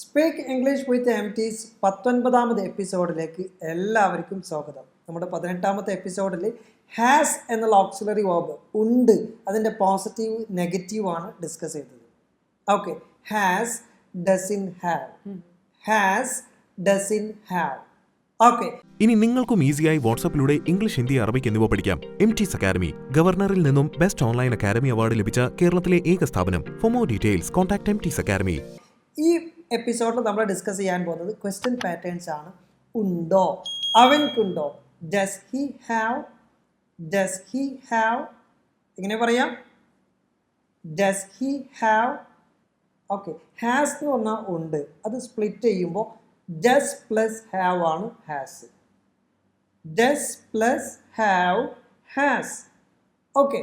Speak English with എംറ്റീസ് 19ാമത് എപ്പിസോഡിലേക്ക് എല്ലാവർക്കും സ്വാഗതം. നമ്മുടെ 18ാമത്തെ എപ്പിസോഡിൽ ഹാസ് എന്നുള്ള ഓക്സിലറി വേർബ് ഉണ്ട്, അതിൻ്റെ പോസിറ്റീവ് നെഗറ്റീവ് ആണ് ഡിസ്കസ് ചെയ്തത്. Okay, has, doesn't have, has, doesn't have. Okay, ഇനി നിങ്ങൾക്കും ഈസിയായി വാട്സാപ്പിലൂടെ ഇംഗ്ലീഷ്, ഹിന്ദി, അറബിക് എന്നിവ പഠിക്കാം. എംറ്റീസ് അക്കാദമി ഗവർണറിൽ നിന്നും ബെസ്റ്റ് ഓൺലൈൻ അക്കാദമി അവാർഡ് ലഭിച്ച കേരളത്തിലെ ഏക സ്ഥാപനം. ഫോർ മോർ ഡീറ്റെയിൽസ് കോൺടാക്ട് എംറ്റീസ് അക്കാദമി. ഈ എപ്പിസോഡിൽ നമ്മൾ ഡിസ്കസ് ചെയ്യാൻ പോകുന്നത് ക്വസ്റ്റ്യൻ പാറ്റേൺസ് ആണ്. ഉണ്ടോ, അവൻക്കുണ്ടോ, does he have, does he have, എങ്ങനെ പറയാം, does he have. Okay, has എന്ന് പറഞ്ഞാൽ ഉണ്ട്, അത് സ്പ്ലിറ്റ് ചെയ്യുമ്പോൾ ഡസ് പ്ലസ് ഹാവ് ആണ് has. Does plus have has. Okay,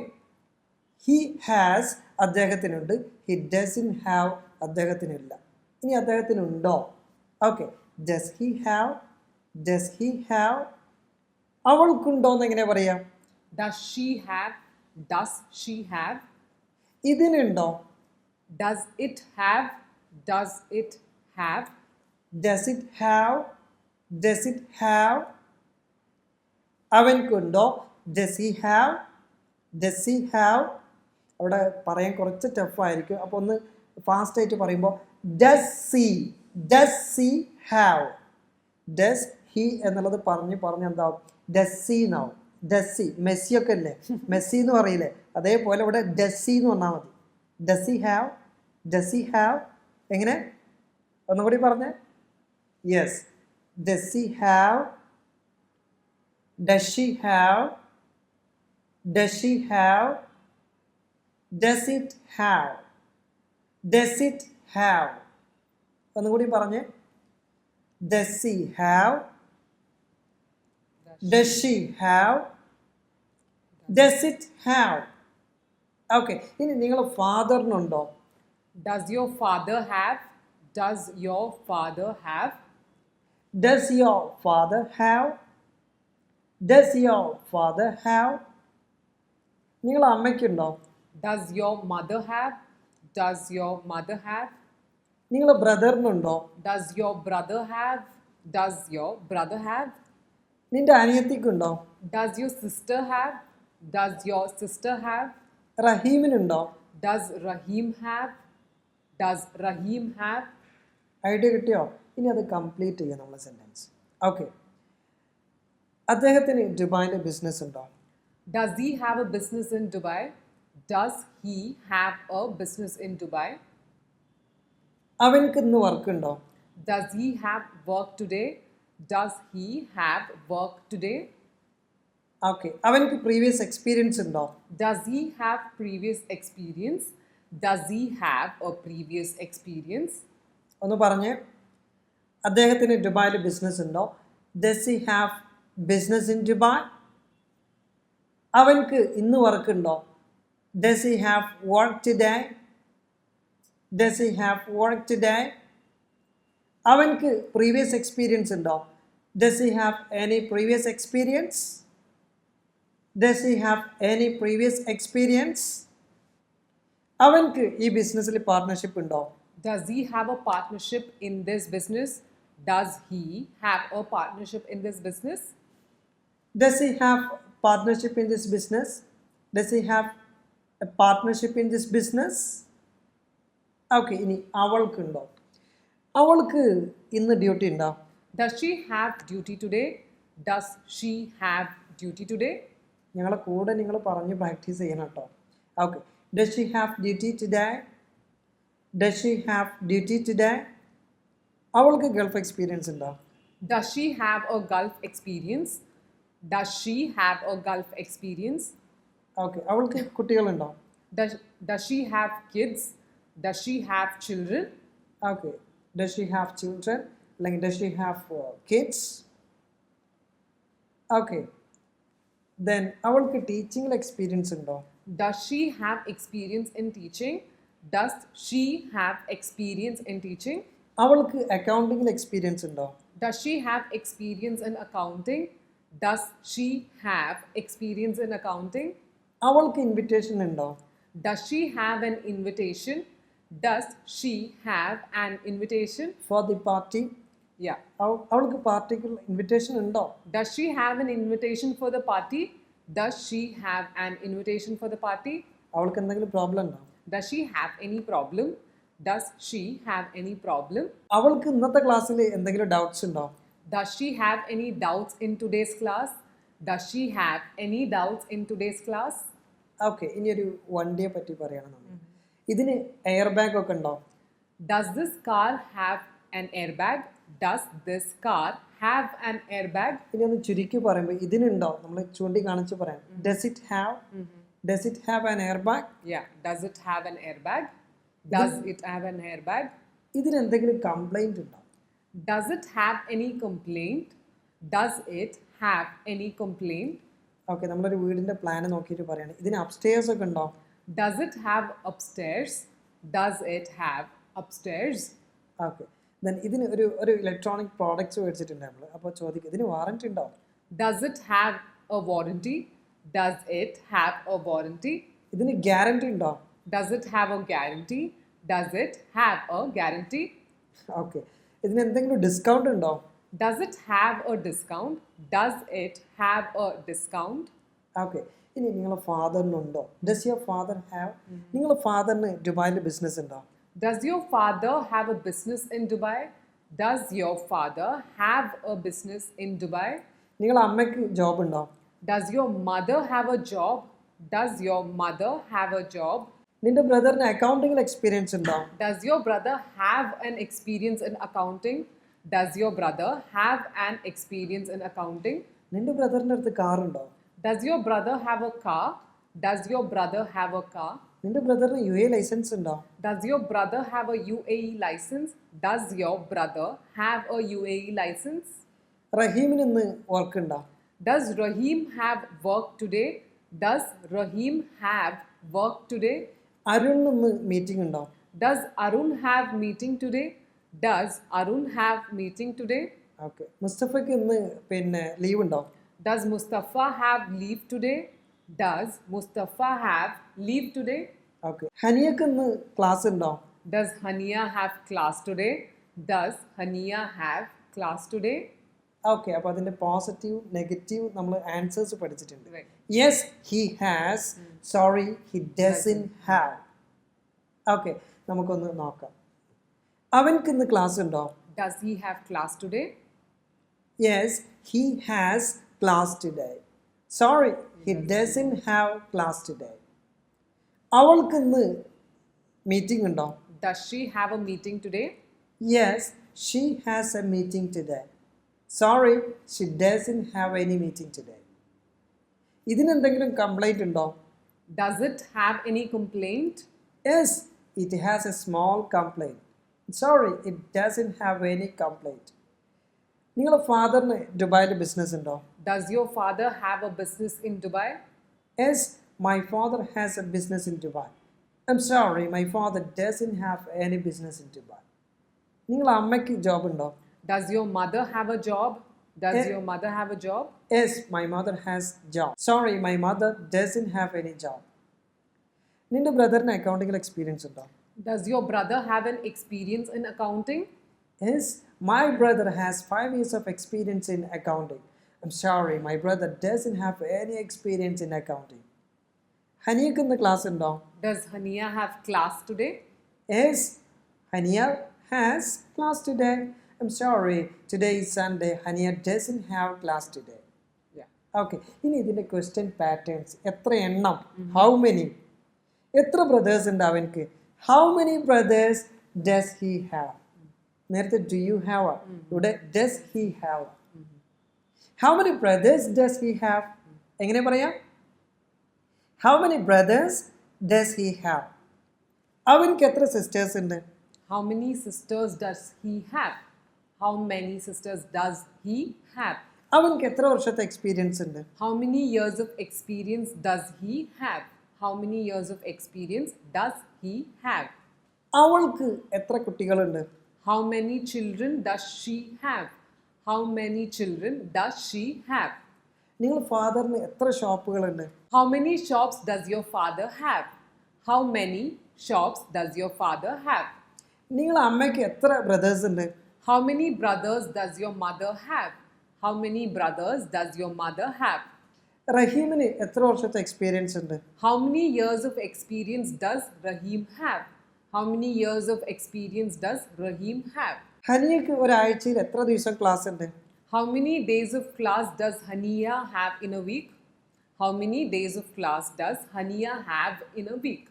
he has അദ്ദേഹത്തിനുണ്ട്, ഹി ഡസിൻ ഹാവ് അദ്ദേഹത്തിനില്ല. ഇനി അദ്ദേഹത്തിനുണ്ടോ? Okay, does he have, does he have. അവൾക്കുണ്ടോ എന്ന് എങ്ങനെ പറയാം? Does she have? Does she have? ഇതിനുണ്ടോ? Does it have? Does it have? Does it have? Does it have? അവൻക്കുണ്ടോ? Does he have? Does he have? അവിടെ പറയാൻ കുറച്ച് ടഫായിരിക്കും, അപ്പോൾ ഒന്ന് ഫാസ്റ്റായിട്ട് പറയുമ്പോൾ does C, does C have. Does he എന്നുള്ളത് പറഞ്ഞ് എന്താവും, ഡസ് സി എന്നാവും. ഡസ് സി, മെസ്സിയൊക്കെ അല്ലേ, മെസ്സി എന്ന് പറയില്ലേ, അതേപോലെ ഇവിടെ ഡസ് സി എന്ന് പറഞ്ഞാൽ മതി. Does C have, does C have. എങ്ങനെ, ഒന്നുകൂടി പറഞ്ഞേ. Yes, does C have, does she have, does she have, does it have, does it have. ഒന്നുകൂടി പറഞ്ഞേ. Does he have, does she have, does it have. Okay, ഇനി നിങ്ങൾ ഫാദറിനുണ്ടോ? Does your father have? Does your father have? Does your father have? Does your father have? നിങ്ങൾ അമ്മയ്ക്കുണ്ടോ? Does your mother have? Does your mother have? നിങ്ങൾ ബ്രദറിനുണ്ടോ? Does your brother have? Does your brother have? നിന്റെ അനിയത്തിക്കുണ്ടോ? Does your sister have? Does your sister have? റഹീമിനുണ്ടോ? Does Rahim have? Does Rahim have? Idea കിട്ടിയോ? ഇനി അത് complete ചെയ്യാം നമ്മൾ sentence. Okay, അദ്ദേഹത്തിന് ദുബായിലെ business ഉണ്ടോ? Does he have a business in Dubai? Does he have a business in Dubai? അവൻക്ക് ഇന്ന് വർക്ക് ഉണ്ടോ? Does he have work today? Does he have work today? Okay, അവൻക്ക് പ്രീവിയസ് എക്സ്പീരിയൻസ് ഉണ്ടോ? Does he have previous experience? Does he have a previous experience? ഒന്ന് പറഞ്ഞ്. അദ്ദേഹത്തിന് ദുബായിൽ business ഉണ്ടോ? Does he have business in Dubai? അവൻക്ക് ഇന്ന് work ഉണ്ടോ? Does he have work today? Does he have work today? അവൻക്ക് പ്രീവിയസ് എക്സ്പീരിയൻസ് ഉണ്ടോ? Does he have any previous experience? Does he have any previous experience? അവൻക്ക് ഈ ബിസിനസ്സിൽ partnership ഉണ്ടോ? Does he have a partnership in this business? Does he have a partnership in this business? Does he have partnership in this business? Does he have a partnership in this business? Okay, ഇനി അവൾക്കുണ്ടോ? അവൾക്ക് ഇന്ന് duty ഉണ്ടോ? Does she have duty today? Does she have duty today? ഞങ്ങളെ കൂടെ നിങ്ങൾ പറഞ്ഞ് practice ചെയ്യണം കേട്ടോ. Okay, does she have duty today? Does she have duty today? അവൾക്ക് ഗൾഫ് എക്സ്പീരിയൻസ് ഉണ്ടോ? Does she have a Gulf experience? Does she have a Gulf experience? Okay, അവൾക്ക് കുട്ടികളുണ്ടോ? Does she have kids? Does she have children? Okay, does she have children അല്ലെങ്കിൽ does she have kids? Okay, then അവൾക്ക് ടീച്ചിങ്ങിൽ experience ഉണ്ടോ? Does she have experience in teaching? Does she have experience in teaching? അവൾക്ക് അക്കൗണ്ടിങ്ങിൽ experience ഉണ്ടോ? Does she have experience in accounting? Does she have experience in accounting? അവൾക്ക് invitation ഉണ്ടോ? Does she have an invitation? Does she have an invitation? for the party? Yeah. അവൾക്ക് പാർട്ടിക്ക് invitation ഉണ്ടോ? Does she have an invitation for the party? Does she have an invitation for the party? അവൾക്ക് എന്തെങ്കിലും problem ഉണ്ടോ? Does she have any problem? Does she have any problem? അവൾക്ക് ഇന്നത്തെ ക്ലാസ്സിൽ എന്തെങ്കിലും ഡൗട്ട്സ് ഉണ്ടോ? Does she have any doubts in today's class? Does she have any doubts in today's class? Okay, ഇനി ഒരു വണ്ടിയെ പറ്റി പറയണം നമ്മൾ. ഇതിന് എയർ ബാഗ് ഒക്കെ ഉണ്ടോ? Does this car have an airbag? Does this car have an airbag? ഇനി ഒന്ന് ചുരുക്കി പറയുമ്പോൾ ഇതിനുണ്ടോ? നമ്മൾ ചൂണ്ടി കാണിച്ച് പറയാം. Does it have an airbag? Yeah. Does it have an airbag? Does it have an airbag? ഇതിന് എന്തെങ്കിലും കംപ്ലൈന്റ് ഉണ്ടോ? Does it have any complaint? Does it have any complaint? Okay, നമ്മളൊരു വീടിന്റെ പ്ലാൻ നോക്കിയിട്ട് പറയാണ്. ഇതിന് അപ്സ്റ്റേഴ്സ് ഒക്കെ ഉണ്ടോ? Does it have upstairs? Does it have upstairs? Okay, then ഇതിന് ഒരു ഇലക്ട്രോണിക് പ്രോഡക്ട്സ് മേടിച്ചിട്ടുണ്ട് നമ്മൾ. അപ്പോൾ ചോദിക്കും, ഇതിന് വാറന്റി ഉണ്ടോ? Does it have a warranty? Does it have a warranty? ഇതിന് ഗ്യാരണ്ടി ഉണ്ടോ? Does it have a guarantee? Does it have a guarantee? Okay, ഇതിന് എന്തെങ്കിലും ഡിസ്കൗണ്ട് ഉണ്ടോ? Does it have a discount? Does it have a discount? Okay, ഇനി നിങ്ങളുടെ ഫാദറിനുണ്ടോ? Does your father have? നിങ്ങളുടെ ഫാദറിന് ദുബായിൽ ബിസിനസ് ഉണ്ടോ? Does your father have a business in Dubai? Does your father have a business in Dubai? നിങ്ങളുടെ അമ്മയ്ക്ക് job ഉണ്ടോ? Does your mother have a job? Does your mother have a job? നിന്റെ ബ്രദറിന് അക്കൗണ്ടിങ്ങിൽ experience ഉണ്ടോ? Does your brother have an experience in accounting? Does your brother have an experience in accounting? നിന്റെ ബ്രദറിന്റെ അടുത്ത് car ഉണ്ടോ? Does your brother have a car? Does your brother have a car? നിന്റെ ബ്രദറിന് UAE licence ഉണ്ടോ? Does your brother have a UAE license? Does your brother have a UAE license? റഹീമിന് ഇന്ന് work ഉണ്ടോ? Does Rahim have work today? Does Rahim have work today? അരുണിന് ഇന്ന് meeting ഉണ്ടോ? Does Arun have meeting today? Does Arun have meeting today? Okay, മുസ്തഫയ്ക്ക് ഇന്ന് leave ഉണ്ടോ? Does Mustafa have leave today? Does Mustafa have leave today? Okay, ഹനിയക്ക് ഇന്ന് class ഉണ്ടോ? Does Hania have class today? Does Hania have class today? Okay, അപ്പോൾ അതിൻ്റെ positive negative നമ്മൾ answers പഠിച്ചിട്ടുണ്ട്. Right. Yes he has, sorry he doesn't have. Okay, നമുക്കൊന്ന് നോക്കാം. അവൻക്ക് ഇന്ന് ക്ലാസ് ഉണ്ടോ? Does he have class today? Yes he has class today. Sorry he doesn't have class today. അവൾക്ക് ഇന്ന് മീറ്റിംഗ് ഉണ്ടോ? Does she have a meeting today? Yes she has a meeting today. Sorry she doesn't have any meeting today. ഇതിനെന്തെങ്കിലും complaint ഉണ്ടോ? Does it have any complaint? Yes it has a small complaint. Sorry it doesn't have any complaint. നിങ്ങളുടെ ഫാദറിന് ദുബായിൽ business ഉണ്ടോ? Does your father have a business in Dubai? Yes my father has A business in Dubai. I am sorry my father dozen have any business in Dubai. നിങ്ങളുടെ അമ്മയ്ക്ക് job ഉണ്ടോ? Does your mother have a job? Does your mother have a job? Yes my mother has job. Sorry my mother dozen have any job. നിന്റെ ബ്രദറിന് അക്കൗണ്ടിങ്ങിൽ experience ഉണ്ടോ? Does your brother have an experience in accounting? Yes, my brother has 5 years of experience in accounting. I'm sorry, my brother doesn't have any experience in accounting. ഹനിയക്ക് ഇന്ന് class ഉണ്ടോ? Does Hania have class today? Yes, Hania has class today. I'm sorry, today is Sunday. Hania doesn't have class today. Yeah. Okay, ഇനി ഇതിൻ്റെ question patterns എത്ര എണ്ണം? How many? എത്ര brothers ഉണ്ട് അവൻക്ക്? How many brothers does he have? നേരത്തെ do you have? ഇവിടെ does he have? How many brothers does he have? എങ്ങനെ പറയാം? How many brothers does he have? അവൻക്ക് എത്ര സിസ്റ്റേഴ്സ് ഉണ്ട്? How many sisters does he have? How many sisters does he have? അവൻക്ക് എത്ര വർഷത്തെ experience ഉണ്ട്? How many years of experience does he have? How many years of experience does he have? അവൾക്ക് എത്ര കുട്ടികളുണ്ട്? How many children does she have? How many children does she have? നിങ്ങൾ ഫാദറിന് എത്ര ഷോപ്പുകളുണ്ട്? How many shops does your father have? How many shops does your father have? നിങ്ങളെ അമ്മയ്ക്ക് എത്ര brothers ഉണ്ട്? How many brothers does your mother have? How many brothers does your mother have? റഹീമിന് എത്ര വർഷത്തെ experience ഉണ്ട്? How many years of experience does Rahim have? How many years of experience does Rahim have? ഹനിയക്ക് ഒരാഴ്ചയിൽ എത്ര ദിവസം class ഉണ്ട്? How many days of class does Hania have in a week? How many days of class does Hania have in a week?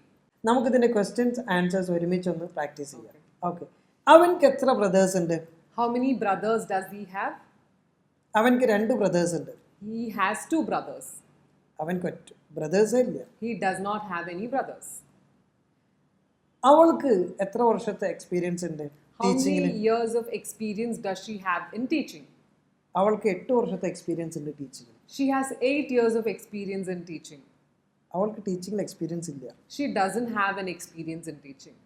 നമുക്കിതിൻ്റെ questions answers ഒരുമിച്ചൊന്ന് practice ചെയ്യാം. Okay, അവൻക്ക് എത്ര brothers ഉണ്ട്? How many brothers does he have? അവൻക്ക് 2 brothers ഉണ്ട്. He has 2 brothers. അവൻക്ക് ഒറ്റ ബ്രദേഴ്സേ ഇല്ല. He does not have any brothers. അവൾക്ക് എത്ര വർഷത്തെ എക്സ്പീരിയൻസ് ഉണ്ട് How ടീച്ചിങ്ങിൽ? many years of experience does she have in teaching? അവൾക്ക് 8 വർഷത്തെ എക്സ്പീരിയൻസ് ഉണ്ട് ടീച്ചിങ്ങിൽ. She has 8 years of experience in teaching. അവൾക്ക് ടീച്ചിങ്ങിൽ എക്സ്പീരിയൻസ് ഇല്ല. She doesn't have an experience in teaching.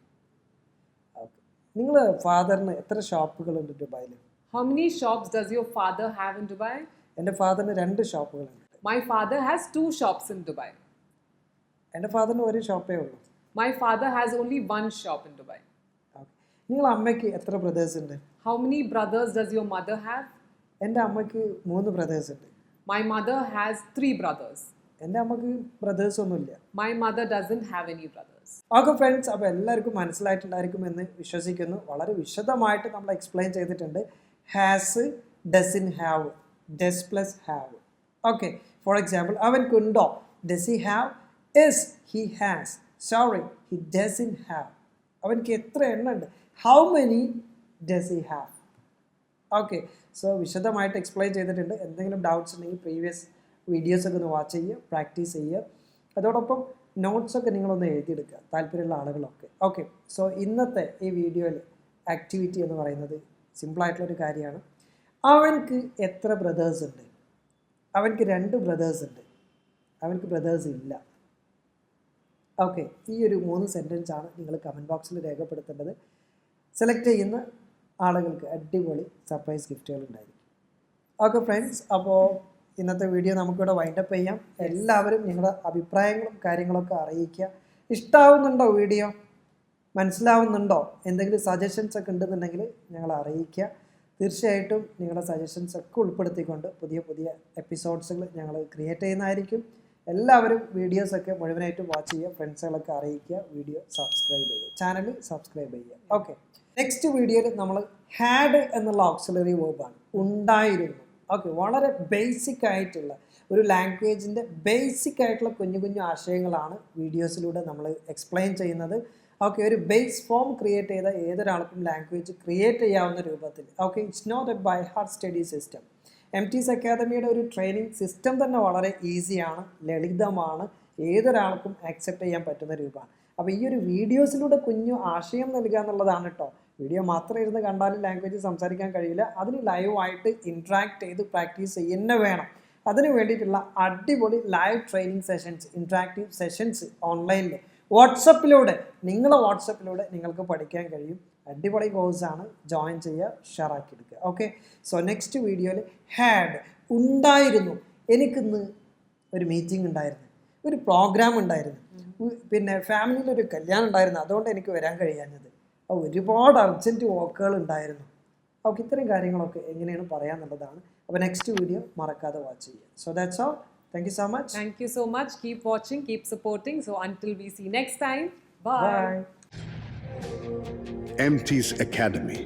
Okay, നിങ്ങളെ ഫാദറിന് എത്ര ഷോപ്പുകളുണ്ട് ദുബായിൽ? How many shops does your father have in Dubai? എൻ്റെ ഫാദറിന് 2 ഷോപ്പുകളുണ്ട്. My father has 2 shops in Dubai. എൻ്റെ ഫാദറിന് ഒരു shoppe ഉള്ളൂ. My father has only 1 shop in Dubai. Okay, നിങ്ങളെ അമ്മയ്ക്ക് എത്ര ബ്രദേഴ്സ് ഉണ്ട്? How many brothers does your mother have? എൻ്റെ അമ്മയ്ക്ക് 3 ബ്രദേഴ്സ് ഉണ്ട്. My mother has 3 brothers. എൻ്റെ അമ്മക്ക് ബ്രദേഴ്സ് ഒന്നുമില്ല. My mother doesn't have any brothers. Okay friends, അപ്പോൾ എല്ലാവർക്കും മനസ്സിലായിട്ടുണ്ടായിരിക്കുമെന്ന് വിശ്വസിക്കുന്നു. വളരെ വിശദമായിട്ട് നമ്മൾ എക്സ്പ്ലെയിൻ ചെയ്തിട്ടുണ്ട്. Has, doesn't have, does plus have. Okay, for example അവൻക്കുണ്ടോ? Does he have? Yes he has. Sorry, he doesn't have. അവൻക്ക് എത്ര എണ്ണം ഉണ്ട്? How many does he have? Okay, so വിശദമായിട്ട് എക്സ്പ്ലെയിൻ ചെയ്തിട്ടുണ്ട്. എന്തെങ്കിലും ഡൗട്ട്സ് ഉണ്ടെങ്കിൽ പ്രീവിയസ് വീഡിയോസൊക്കെ ഒന്ന് വാച്ച് ചെയ്യുക, പ്രാക്ടീസ് ചെയ്യുക. അതോടൊപ്പം നോട്ട്സൊക്കെ നിങ്ങളൊന്ന് എഴുതിയെടുക്കുക, താല്പര്യമുള്ള ആളുകളൊക്കെ. ഓക്കെ, സോ ഇന്നത്തെ ഈ വീഡിയോയിൽ ആക്ടിവിറ്റി എന്ന് പറയുന്നത് സിമ്പിളായിട്ടുള്ളൊരു കാര്യമാണ്. അവൻക്ക് എത്ര ബ്രദേഴ്സ് ഉണ്ട്? അവൻക്ക് 2 ബ്രദേഴ്സ് ഉണ്ട്. അവൻക്ക് ബ്രദേഴ്സ് ഇല്ല. ഓക്കെ, ഈ ഒരു 3 സെൻറ്റൻസാണ് നിങ്ങൾ കമൻറ്റ് ബോക്സിൽ രേഖപ്പെടുത്തേണ്ടത്. സെലക്ട് ചെയ്യുന്ന ആളുകൾക്ക് അടിപൊളി സർപ്രൈസ് ഗിഫ്റ്റുകൾ ഉണ്ടായിരിക്കും. ഓക്കെ ഫ്രണ്ട്സ്, അപ്പോൾ ഇന്നത്തെ വീഡിയോ നമുക്കിവിടെ വൈൻഡപ്പ് ചെയ്യാം. എല്ലാവരും നിങ്ങളുടെ അഭിപ്രായങ്ങളും കാര്യങ്ങളൊക്കെ അറിയിക്കുക. ഇഷ്ടമാവുന്നുണ്ടോ വീഡിയോ? മനസ്സിലാവുന്നുണ്ടോ? എന്തെങ്കിലും സജഷൻസ് ഒക്കെ ഉണ്ടെന്നുണ്ടെങ്കിൽ ഞങ്ങളെ അറിയിക്കുക. തീർച്ചയായിട്ടും നിങ്ങളുടെ സജഷൻസ് ഒക്കെ ഉൾപ്പെടുത്തിക്കൊണ്ട് പുതിയ പുതിയ എപ്പിസോഡ്സുകൾ ഞങ്ങൾ ക്രിയേറ്റ് ചെയ്യുന്നതായിരിക്കും. എല്ലാവരും വീഡിയോസൊക്കെ മുഴുവനായിട്ടും വാച്ച് ചെയ്യുക, ഫ്രണ്ട്സുകളൊക്കെ അറിയിക്കുക, വീഡിയോ സബ്സ്ക്രൈബ് ചെയ്യുക, ചാനൽ സബ്സ്ക്രൈബ് ചെയ്യുക. ഓക്കെ, നെക്സ്റ്റ് വീഡിയോയിൽ നമ്മൾ ഹാഡ് എന്നുള്ള ഓക്സിലറി വേർബാണ്, ഉണ്ടായിരുന്നു. ഓക്കെ, വളരെ ബേസിക് ആയിട്ടുള്ള ഒരു ലാംഗ്വേജിൻ്റെ ബേസിക് ആയിട്ടുള്ള കുഞ്ഞു കുഞ്ഞു ആശയങ്ങളാണ് വീഡിയോസിലൂടെ നമ്മൾ എക്സ്പ്ലെയിൻ ചെയ്യുന്നത്. ഓക്കെ, ഒരു ബേസ് ഫോം ക്രിയേറ്റ് ചെയ്ത ഏതൊരാൾക്കും ലാംഗ്വേജ് ക്രിയേറ്റ് ചെയ്യാവുന്ന രൂപത്തിൽ. Okay, it's not a by heart study system. എംടീസ് അക്കാദമിയുടെ ഒരു ട്രെയിനിങ് സിസ്റ്റം തന്നെ വളരെ ഈസിയാണ്, ലളിതമാണ്, ഏതൊരാൾക്കും ആക്സെപ്റ്റ് ചെയ്യാൻ പറ്റുന്ന രൂപമാണ്. അപ്പോൾ ഈ ഒരു വീഡിയോസിലൂടെ കുഞ്ഞു ആശയം നൽകുക എന്നുള്ളതാണ് കേട്ടോ. വീഡിയോ മാത്രം ഇരുന്ന് കണ്ടാലും ലാംഗ്വേജ് സംസാരിക്കാൻ കഴിയില്ല. അതിന് ലൈവായിട്ട് ഇൻട്രാക്ട് ചെയ്ത് പ്രാക്ടീസ് ചെയ്യുന്ന വേണം. അതിന് വേണ്ടിയിട്ടുള്ള അടിപൊളി live training sessions, interactive sessions ഓൺലൈനിൽ വാട്സപ്പിലൂടെ, നിങ്ങളെ വാട്സപ്പിലൂടെ നിങ്ങൾക്ക് പഠിക്കാൻ കഴിയും. അടിപൊളി കോഴ്സാണ്, ജോയിൻ ചെയ്യുക, ഷെയർ ആക്കി എടുക്കുക. ഓക്കെ, സോ നെക്സ്റ്റ് വീഡിയോയിൽ ഹാഡ്, ഉണ്ടായിരുന്നു. എനിക്കിന്ന് ഒരു മീറ്റിംഗ് ഉണ്ടായിരുന്നു, ഒരു പ്രോഗ്രാം ഉണ്ടായിരുന്നു, പിന്നെ ഫാമിലിയിലൊരു കല്യാണം ഉണ്ടായിരുന്നു, അതുകൊണ്ട് എനിക്ക് വരാൻ കഴിയാഞ്ഞത്. ഒരുപാട് അർജൻറ്റ് വർക്കുകൾ ഉണ്ടായിരുന്നു. ഓക്കെ, ഇത്തരം കാര്യങ്ങളൊക്കെ എങ്ങനെയാണ് പറയാന്നുള്ളതാണ്. അപ്പോൾ നെക്സ്റ്റ് വീഡിയോ മറക്കാതെ വാച്ച് ചെയ്യുക. So that's all. Thank you so much. Thank you so much. Keep watching, keep supporting. So until we see next time, bye. Bye. Emtees Academy.